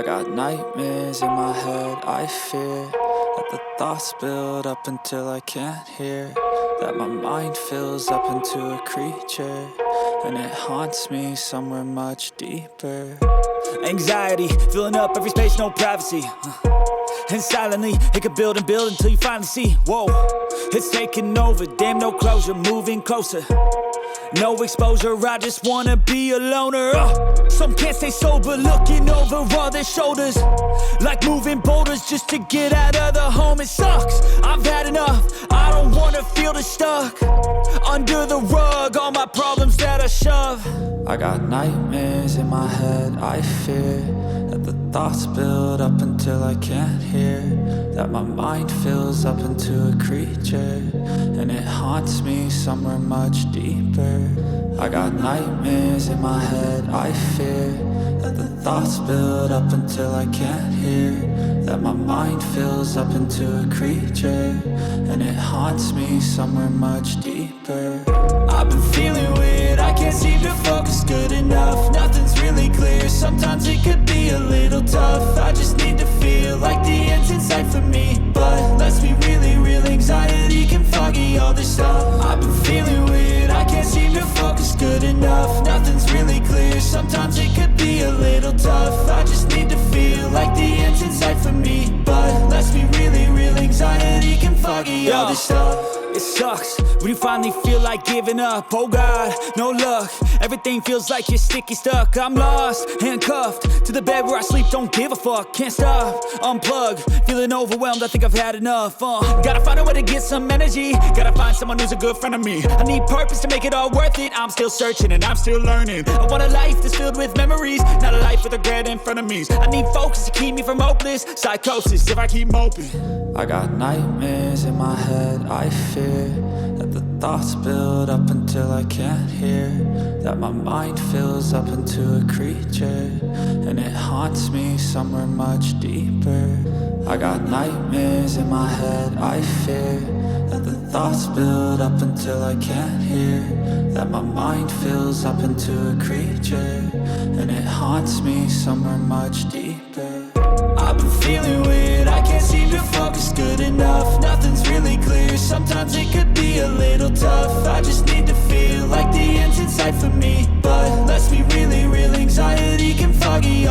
got nightmares in my head, I fear that the thoughts build up until I can't hear, that my mind fills up into a creature, and it haunts me somewhere much deeper. Anxiety, filling up every space, no privacy. And silently, it could build and build until you finally see, whoa, it's taking over, damn no closure, moving closer. No exposure, I just wanna be a loner. Some can't stay sober, looking over all their shoulders, like moving boulders just to get out of the home. It sucks, I've had enough, I don't wanna feel the stuck under the rug, all my problems that I shove. I got nightmares in my head, I fear that the thoughts build up until I can't hear, that my mind fills up into a creature, and it haunts me somewhere much deeper. I got nightmares in my head, I fear that the thoughts build up until I can't hear, that my mind fills up into a creature, and it haunts me somewhere much deeper. I've been feeling weird, I can't seem to focus good enough, nothing's really clear, sometimes it could be a little tough. I just need to feel like the end's in sight for me, but let's be really real, anxiety can foggy all this stuff. I've been feeling weird, I can't seem to focus good enough, nothing's really clear, sometimes it could be a little tough. I just need to feel like the end's in sight for me, but let's be really real, anxiety can foggy all this stuff. It sucks when you finally feel like giving up. Oh God, no luck, everything feels like you're sticky stuck. I'm lost, handcuffed to the bed where I sleep, don't give a fuck. Can't stop, unplug, feeling overwhelmed, I think I've had enough. Gotta find a way to get some energy, gotta find someone who's a good friend of me. I need purpose to make it all worth it, I'm still searching and I'm still learning. I want a life that's filled with memories, not a life with regret in front of me. I need focus to keep me from hopeless psychosis if I keep moping. I got nightmares in my head, I fear that the thoughts build up until I can't hear, that my mind fills up into a creature, and it haunts me somewhere much deeper. I got nightmares in my head, I fear that the thoughts build up until I can't hear, that my mind fills up into a creature, and it haunts me somewhere much deeper. I've been feeling weird, I can't seem to focus good enough, nothing's really clear, sometimes it could be a little tough. I just need to feel like the end's in sight for me, but let's be really real, anxiety can foggy